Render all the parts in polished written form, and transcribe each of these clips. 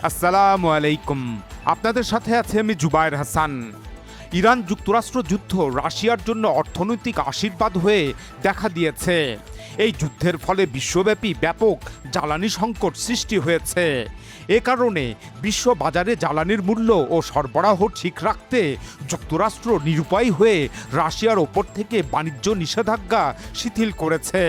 আসসালামু আলাইকুম। আপনাদের সাথে আছে আমি জুবায়ের হাসান। ইরান যুক্তরাষ্ট্র যুদ্ধ রাশিয়ার জন্য অর্থনৈতিক আশীর্বাদ হয়ে দেখা দিয়েছে। এই যুদ্ধের ফলে বিশ্বব্যাপী ব্যাপক জ্বালানি সংকট সৃষ্টি হয়েছে। এ কারণে বিশ্ব বাজারে জ্বালানির মূল্য ও সরবরাহ ঠিক রাখতে যুক্তরাষ্ট্র নিরুপায় হয়ে রাশিয়ার ওপর থেকে বাণিজ্য নিষেধাজ্ঞা শিথিল করেছে।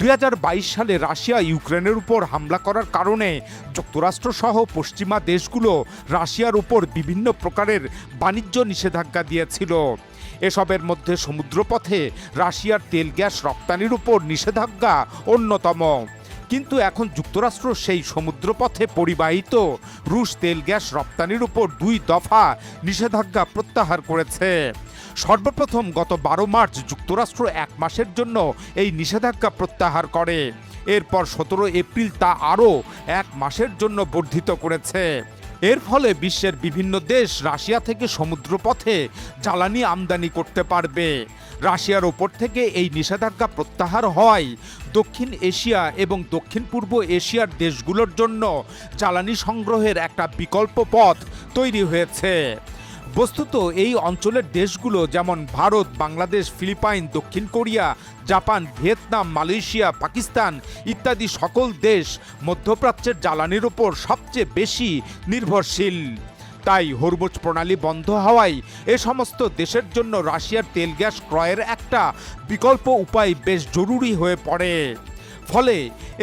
2022 সালে রাশিয়া ইউক্রেনের উপর হামলা করার কারণে যুক্তরাষ্ট্রসহ পশ্চিমা দেশগুলো রাশিয়ার উপর বিভিন্ন প্রকারের বাণিজ্য নিষেধাজ্ঞা দিয়েছিল। এসবের মধ্যে সমুদ্রপথে রাশিয়ার তেল গ্যাস রপ্তানির উপর নিষেধাজ্ঞা অন্যতম। কিন্তু এখন যুক্তরাষ্ট্র সেই সমুদ্রপথে পরিবাহিত রুশ তেল গ্যাস রপ্তানির উপর 2 দফা নিষেধাজ্ঞা প্রত্যাহার করেছে। সর্বপ্রথম গত 12 মার্চ যুক্তরাষ্ট্র 1 মাসের জন্য এই নিষেধাজ্ঞা প্রত্যাহার করে। এরপর 17 এপ্রিল তা আরও 1 মাসের জন্য বর্ধিত করেছে। এর ফলে বিশ্বের বিভিন্ন দেশ রাশিয়া থেকে সমুদ্রপথে জ্বালানি আমদানি করতে পারবে। রাশিয়ার ওপর থেকে এই নিষেধাজ্ঞা প্রত্যাহার হওয়ায় দক্ষিণ এশিয়া এবং দক্ষিণ পূর্ব এশিয়ার দেশগুলোর জন্য জ্বালানি সংগ্রহের একটা বিকল্প পথ তৈরি হয়েছে। বস্তুত এই অঞ্চলের দেশগুলো যেমন ভারত, বাংলাদেশ, ফিলিপাইন, দক্ষিণ Korea, Japan, Vietnam, Malaysia, Pakistan ইত্যাদি সকল দেশ মধ্যপ্রাচ্যের জ্বালানির ওপর সবচেয়ে বেশি নির্ভরশীল। তাই হরমুজ প্রণালী বন্ধ হওয়ায় এ সমস্ত দেশের জন্য রাশিয়ার তেল গ্যাস ক্রয়ের একটা বিকল্প উপায় বেশ জরুরি হয়ে পড়ে। ফলে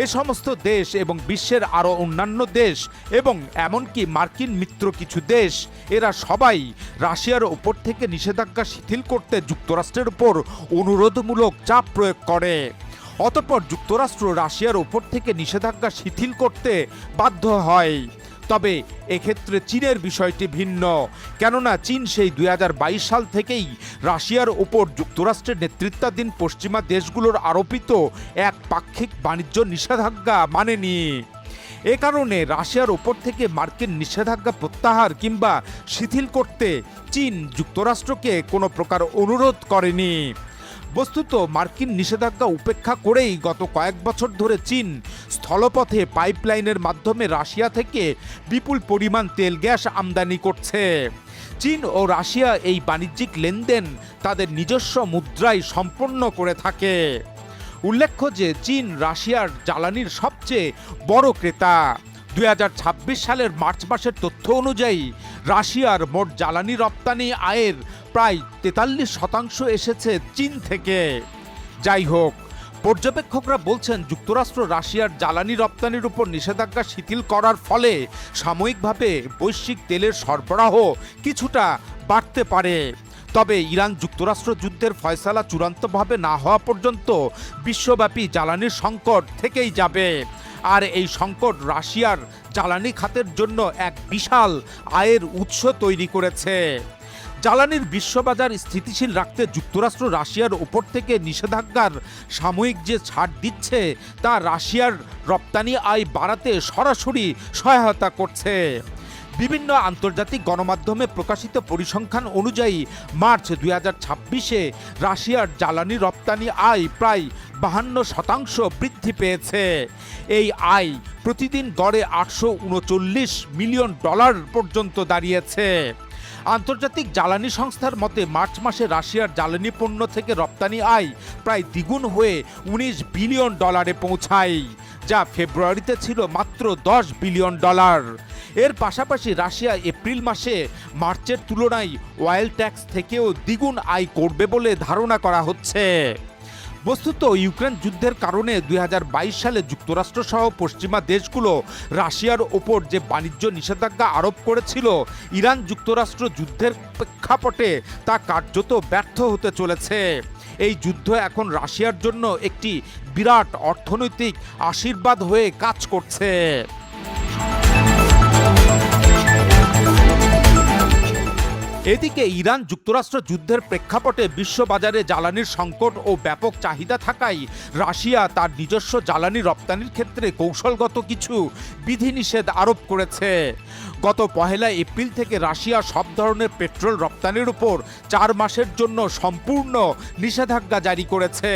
এ সমস্ত দেশ এবং বিশ্বের আরও অন্যান্য দেশ এবং এমনকি মার্কিন মিত্র কিছু দেশ এরা সবাই রাশিয়ার ওপর থেকে নিষেধাজ্ঞা শিথিল করতে যুক্তরাষ্ট্রের উপর অনুরোধমূলক চাপ প্রয়োগ করে। অতঃপর যুক্তরাষ্ট্র রাশিয়ার ওপর থেকে নিষেধাজ্ঞা শিথিল করতে বাধ্য হয়। তবে এক্ষেত্রে চীনের বিষয়টি ভিন্ন, কেননা চীন সেই 2022 সাল থেকেই রাশিয়ার ওপর যুক্তরাষ্ট্রের নেতৃত্বাধীন পশ্চিমা দেশগুলোর আরোপিত এক পাক্ষিক বাণিজ্য নিষেধাজ্ঞা মানেনি। এ কারণে রাশিয়ার ওপর থেকে মার্কিন নিষেধাজ্ঞা প্রত্যাহার কিংবা শিথিল করতে চীন যুক্তরাষ্ট্রকে কোনো প্রকার অনুরোধ করেনি। বস্তুত মার্কিন নিষেধাজ্ঞা উপেক্ষা করেই গত কয়েক বছর ধরে চীন স্থলপথে পাইপলাইনের মাধ্যমে রাশিয়া থেকে বিপুল পরিমাণ তেল গ্যাস আমদানি করছে। চীন ও রাশিয়া এই বাণিজ্যিক লেনদেন তাদের নিজস্ব মুদ্রায় সম্পন্ন করে থাকে। উল্লেখ্য যে চীন রাশিয়ার জ্বালানির সবচেয়ে বড় ক্রেতা। 2026 সালের মার্চ মাসের তথ্য অনুযায়ী রাশিয়ার মোট জ্বালানি রপ্তানি আয়ের প্রায় 43% এসেছে চীন থেকে। যাই হোক, পর্যবেক্ষকরা বলছেন যুক্তরাষ্ট্র রাশিয়ার জ্বালানি রপ্তানির উপর নিষেধাজ্ঞা শিথিল করার ফলে সাময়িকভাবে বৈশ্বিক তেলের সরবরাহ কিছুটা বাড়তে পারে। তবে ইরান যুক্তরাষ্ট্র যুদ্ধের ফয়সালা চূড়ান্তভাবে না হওয়া পর্যন্ত বিশ্বব্যাপী জ্বালানির সংকট থেকেই যাবে। আর এই সংকট রাশিয়ার জ্বালানি খাতের জন্য এক বিশাল আয়ের উৎস তৈরি করেছে। জ্বালানির বিশ্ববাজার স্থিতিশীল রাখতে যুক্তরাষ্ট্র রাশিয়ার ওপর থেকে নিষেধাজ্ঞার সাময়িক যে ছাড় দিচ্ছে তা রাশিয়ার রপ্তানি আয় বাড়াতে সরাসরি সহায়তা করছে। বিভিন্ন আন্তর্জাতিক গণমাধ্যমে প্রকাশিত পরিসংখ্যান অনুযায়ী মার্চ 2026-এ রাশিয়ার জ্বালানি রপ্তানি আয় প্রায় 52% বৃদ্ধি পেয়েছে। এই আয় প্রতিদিন গড়ে $839 মিলিয়ন পর্যন্ত দাঁড়িয়েছে। আন্তর্জাতিক জ্বালানি সংস্থার মতে মার্চ মাসে রাশিয়ার জ্বালানি পণ্য থেকে রপ্তানি আয় প্রায় দ্বিগুণ হয়ে $19 বিলিয়ন পৌঁছায়, যা ফেব্রুয়ারিতে ছিল মাত্র $10 বিলিয়ন। এর পাশাপাশি রাশিয়া এপ্রিল মাসে মার্চের তুলনায় অয়েল ট্যাক্স থেকেও দ্বিগুণ আয় করবে বলে ধারণা করা হচ্ছে। বস্তুত ইউক্রেন যুদ্ধের কারণে 2022 সালে যুক্তরাষ্ট্র সহ পশ্চিমা দেশগুলো রাশিয়ার ওপর যে বাণিজ্য নিষেধাজ্ঞা আরোপ করেছিল, ইরান যুক্তরাষ্ট্র যুদ্ধের প্রেক্ষাপটে তা কার্যত ব্যর্থ হতে চলেছে। এই যুদ্ধ এখন রাশিয়ার জন্য একটি বিরাট অর্থনৈতিক আশীর্বাদ হয়ে কাজ করছে। এদিকে ইরান যুক্তরাষ্ট্র যুদ্ধের প্রেক্ষাপটে বিশ্ববাজারে জ্বালানির সংকট ও ব্যাপক চাহিদা থাকায় রাশিয়া তার নিজস্ব জ্বালানি রপ্তানির ক্ষেত্রে কৌশলগত কিছু বিধিনিষেধ আরোপ করেছে। গত 1 এপ্রিল থেকে রাশিয়া সব ধরনের পেট্রোল রপ্তানির উপর 4 মাসের জন্য সম্পূর্ণ নিষেধাজ্ঞা জারি করেছে।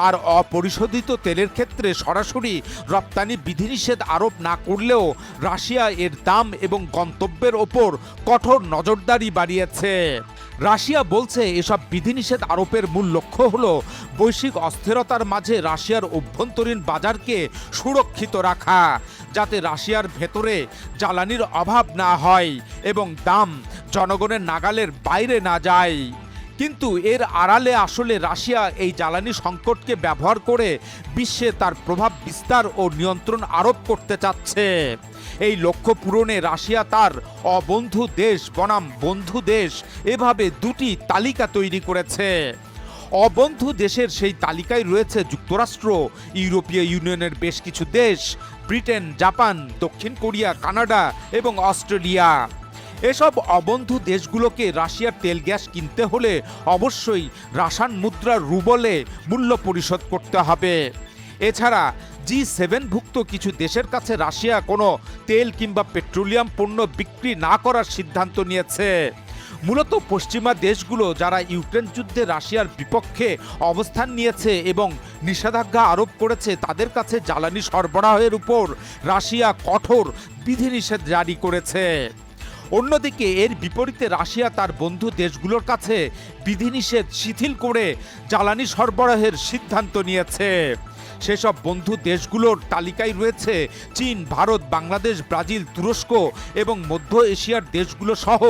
আর অপরিশোধিত তেলের ক্ষেত্রে সরাসরি রপ্তানি বিধিনিষেধ আরোপ না করলেও রাশিয়া এর দাম এবং গন্তব্যের ওপর কঠোর নজরদারি বাড়িয়েছে। রাশিয়া বলছে এসব বিধিনিষেধ আরোপের মূল লক্ষ্য হল বৈশ্বিক অস্থিরতার মাঝে রাশিয়ার অভ্যন্তরীণ বাজারকে সুরক্ষিত রাখা, যাতে রাশিয়ার ভেতরে জ্বালানির অভাব না হয় এবং দাম জনগণের নাগালের বাইরে না যায়। কিন্তু এর আড়ালে আসলে রাশিয়া এই জ্বালানি সংকটকে ব্যবহার করে বিশ্বে তার প্রভাব বিস্তার ও নিয়ন্ত্রণ আরোপ করতে চাচ্ছে। এই লক্ষ্য পূরণে রাশিয়া তার অবন্ধু দেশ বনাম বন্ধু দেশ এভাবে দুটি তালিকা তৈরি করেছে। অবন্ধু দেশের সেই তালিকায় রয়েছে যুক্তরাষ্ট্র, ইউরোপীয় ইউনিয়নের বেশ কিছু দেশ, ব্রিটেন, জাপান, দক্ষিণ কোরিয়া, কানাডা এবং অস্ট্রেলিয়া। এসব অবন্ধু দেশগুলোকে রাশিয়ার তেল গ্যাস কিনতে হলে অবশ্যই রাশান মুদ্রার রুবলে মূল্য পরিশোধ করতে হবে। এছাড়া G7ভুক্ত কিছু দেশের কাছে রাশিয়া কোনো তেল কিংবা পেট্রোলিয়াম পণ্য বিক্রি না করার সিদ্ধান্ত নিয়েছে। মূলত পশ্চিমা দেশগুলো যারা ইউক্রেন যুদ্ধে রাশিয়ার বিপক্ষে অবস্থান নিয়েছে এবং নিষেধাজ্ঞা আরোপ করেছে, তাদের কাছে জ্বালানি সরবরাহের উপর রাশিয়া কঠোর বিধিনিষেধ জারি করেছে। অন্যদিকে এর বিপরীতে রাশিয়া তার বন্ধু দেশগুলোর কাছে বিধিনিষেধ শিথিল করে জ্বালানি সরবরাহের সিদ্ধান্ত নিয়েছে। সেসব বন্ধু দেশগুলোর তালিকায় রয়েছে চীন, ভারত, বাংলাদেশ, ব্রাজিল, তুরস্ক এবং মধ্য এশিয়ার দেশগুলো সহ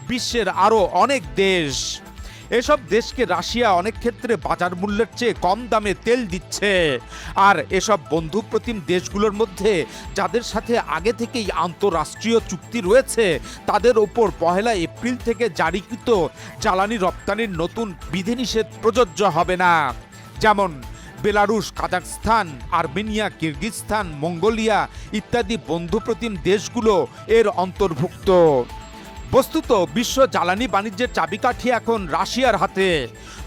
বিশ্বের আরও অনেক দেশ। এসব দেশকে রাশিয়া অনেক ক্ষেত্রে বাজার মূল্যের চেয়ে কম দামে তেল দিচ্ছে। আর এসব বন্ধুপ্রতিম দেশগুলোর মধ্যে যাদের সাথে আগে থেকেই আন্তঃরাষ্ট্রীয় চুক্তি রয়েছে, তাদের ওপর 1 এপ্রিল থেকে জারিকৃত জ্বালানি রপ্তানির নতুন বিধিনিষেধ প্রযোজ্য হবে না। যেমন বেলারুশ, কাজাখস্তান, আর্মেনিয়া, কিরগিজস্তান, মঙ্গোলিয়া ইত্যাদি বন্ধুপ্রতিম দেশগুলো এর অন্তর্ভুক্ত। বস্তুত বিশ্ব জ্বালানি বাণিজ্যের চাবিকাঠি এখন রাশিয়ার হাতে।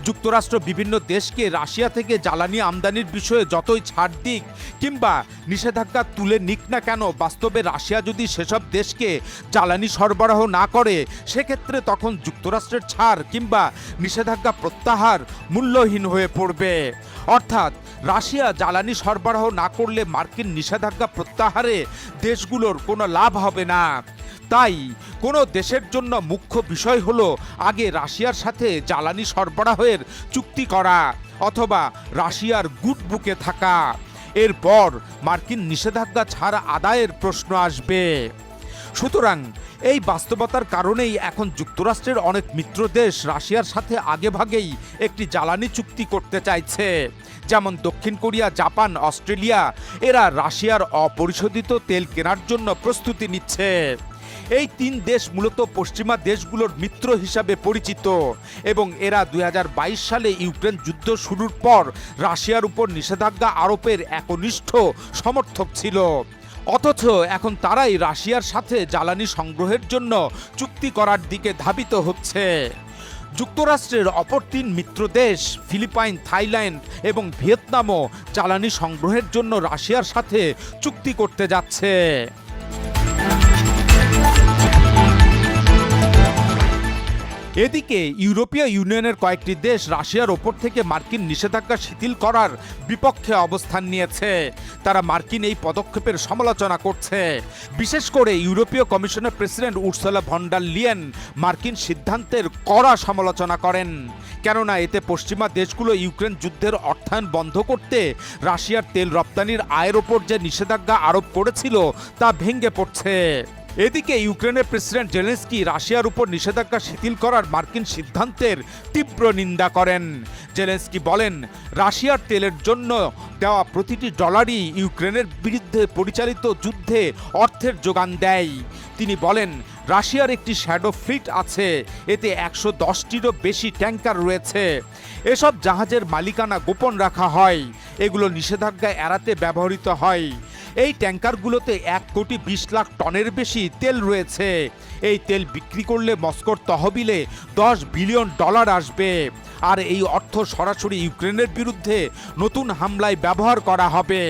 যুক্তরাষ্ট্র বিভিন্ন দেশকে রাশিয়া থেকে জ্বালানি আমদানির বিষয়ে যতই ছাড় দিক কিংবা নিষেধাজ্ঞা তুলে নিক না কেন, বাস্তবে রাশিয়া যদি সেসব দেশকে জ্বালানি সরবরাহ না করে, সেক্ষেত্রে তখন যুক্তরাষ্ট্রের ছাড় কিংবা নিষেধাজ্ঞা প্রত্যাহার মূল্যহীন হয়ে পড়বে। অর্থাৎ রাশিয়া জ্বালানি সরবরাহ না করলে মার্কিন নিষেধাজ্ঞা প্রত্যাহারে দেশগুলোর কোনো লাভ হবে না। তাই কোনো দেশের জন্য মুখ্য বিষয় হলো আগে রাশিয়ার সাথে জ্বালানি সরবরাহের চুক্তি করা অথবা রাশিয়ার গুড বুকে থাকা। এরপর মার্কিন নিষেধাজ্ঞা ছাড়া আদায়ের প্রশ্ন আসবে। সুতরাং এই বাস্তবতার কারণেই এখন যুক্তরাষ্ট্রের অনেক মিত্র দেশ রাশিয়ার সাথে আগেভাগেই একটি জ্বালানি চুক্তি করতে চাইছে। যেমন দক্ষিণ কোরিয়া, জাপান, অস্ট্রেলিয়া এরা রাশিয়ার অপরিশোধিত তেল কেনার জন্য প্রস্তুতি নিচ্ছে। এই 3 দেশ মূলত পশ্চিমা দেশগুলোর মিত্র হিসাবে পরিচিত এবং এরা 2022 সালে ইউক্রেন যুদ্ধ শুরুর পর রাশিয়ার উপর নিষেধাজ্ঞা আরোপের একনিষ্ঠ সমর্থক ছিল। অথচ এখন তারাই রাশিয়ার সাথে জ্বালানি সংগ্রহের জন্য চুক্তি করার দিকে ধাবিত হচ্ছে। যুক্তরাষ্ট্রের অপর 3 মিত্র দেশ ফিলিপাইন, থাইল্যান্ড এবং ভিয়েতনামও জ্বালানি সংগ্রহের জন্য রাশিয়ার সাথে চুক্তি করতে যাচ্ছে। এদিকে ইউরোপীয় ইউনিয়নের কয়েকটি দেশ রাশিয়ার ওপর থেকে মার্কিন নিষেধাজ্ঞা শিথিল করার বিপক্ষে অবস্থান নিয়েছে। তারা মার্কিন এই পদক্ষেপের সমালোচনা করছে। বিশেষ করে ইউরোপীয় কমিশনের president Ursula von der Leyen মার্কিন সিদ্ধান্তের কড়া সমালোচনা করেন। কেননা এতে পশ্চিমা দেশগুলো ইউক্রেন যুদ্ধের অর্থায়ন বন্ধ করতে রাশিয়ার তেল রপ্তানির আয়ের ওপর যে নিষেধাজ্ঞা আরোপ করেছিল তা ভেঙে পড়ছে। এদিকে ইউক্রেনের প্রেসিডেন্ট জেলেনস্কি রাশিয়ার উপর নিষেধাজ্ঞা শিথিল করার মার্কিন সিদ্ধান্তের তীব্র নিন্দা করেন। জেলেনস্কি বলেন, রাশিয়ার তেলের জন্য দেওয়া প্রতিটি ডলারই ইউক্রেনের বিরুদ্ধে পরিচালিত যুদ্ধে অর্থের যোগান দেয়। তিনি বলেন, রাশিয়ার একটি শ্যাডো ফ্লিট আছে, এতে 110টিরও বেশি ট্যাঙ্কার রয়েছে। এসব জাহাজের মালিকানা গোপন রাখা হয়, এগুলো নিষেধাজ্ঞা এড়াতে ব্যবহৃত হয়। এই ট্যাঙ্কারগুলোতে 1,20,00,000 টনের বেশি তেল রয়েছে। এই তেল বিক্রি করলে মস্কোর তহবিলে $10 বিলিয়ন আসবে, আর এই অর্থ সরাসরি ইউক্রেনের বিরুদ্ধে নতুন হামলায় ব্যবহার করা হবে।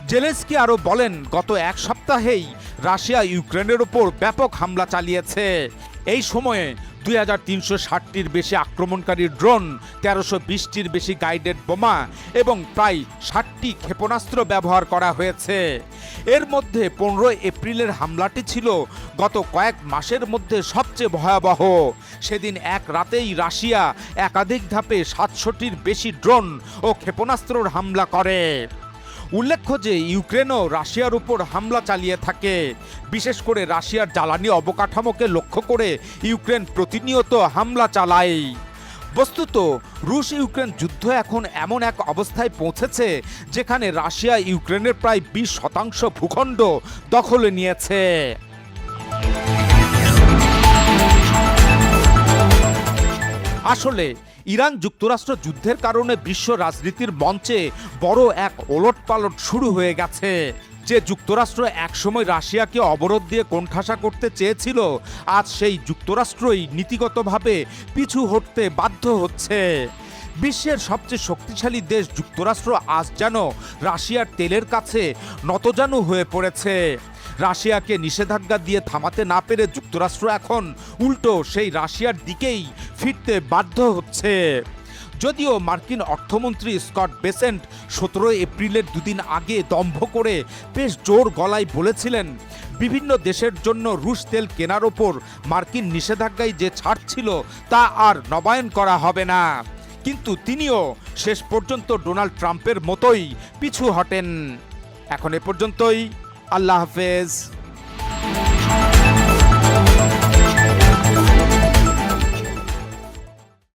জেলেনস্কি আরও বলেন, গত এক সপ্তাহেই রাশিয়া ইউক্রেনের ওপর ব্যাপক হামলা চালিয়েছে। এই সময়ে 2360টির বেশি আক্রমণকারী ড্রোন, 1320টির বেশি গাইডেড বোমা এবং প্রায় 60টি ক্ষেপণাস্ত্র ব্যবহার করা হয়েছে। এর মধ্যে 15 এপ্রিলের হামলাটি ছিল গত কয়েক মাসের মধ্যে সবচেয়ে ভয়াবহ। সেদিন এক রাতেই রাশিয়া একাধিক ধাপে 700টির বেশি ড্রোন ও ক্ষেপণাস্ত্রর হামলা করে। উল্লেখ্য যে ইউক্রেনও রাশিয়ার উপর হামলা চালিয়ে থাকে। বিশেষ করে রাশিয়ার জ্বালানি অবকাঠামোকে লক্ষ্য করে ইউক্রেন প্রতিনিয়ত হামলা চালায়। বস্তুত রুশ ইউক্রেন যুদ্ধ এখন এমন এক অবস্থায় পৌঁছেছে যেখানে রাশিয়া ইউক্রেনের প্রায় 20% ভূখণ্ড দখলে নিয়েছে। আসলে ইরান যুক্তরাষ্ট্র যুদ্ধের কারণে বিশ্ব রাজনীতির মঞ্চে বড় এক ওলটপালট শুরু হয়ে গেছে। যে যুক্তরাষ্ট্র একসময় রাশিয়াকে অবরোধ দিয়ে কোণঠাসা করতে চেয়েছিল, আজ সেই যুক্তরাষ্ট্রই নীতিগতভাবে পিছু হটতে বাধ্য হচ্ছে। বিশ্বের সবচেয়ে শক্তিশালী দেশ যুক্তরাষ্ট্র আজ যেন রাশিয়ার তেলের কাছে নতজানু হয়ে পড়েছে। রাশিয়াকে নিষেধাজ্ঞা দিয়ে থামাতে না পেরে যুক্তরাষ্ট্র এখন উল্টো সেই রাশিয়ার দিকেই ফিরতে বাধ্য হচ্ছে। যদিও মার্কিন অর্থমন্ত্রী স্কট বেসেন্ট 17 এপ্রিলের দুদিন আগে দম্ভ করে বেশ জোর গলায় বলেছিলেন, বিভিন্ন দেশের জন্য রুশ তেল কেনার ওপর মার্কিন নিষেধাজ্ঞায় যে ছাড় ছিল তা আর নবায়ন করা হবে না। কিন্তু তিনিও শেষ পর্যন্ত ডোনাল্ড ট্রাম্পের মতোই পিছু হটেন। এখন এ পর্যন্তই। আল্লাহ হাফেজ।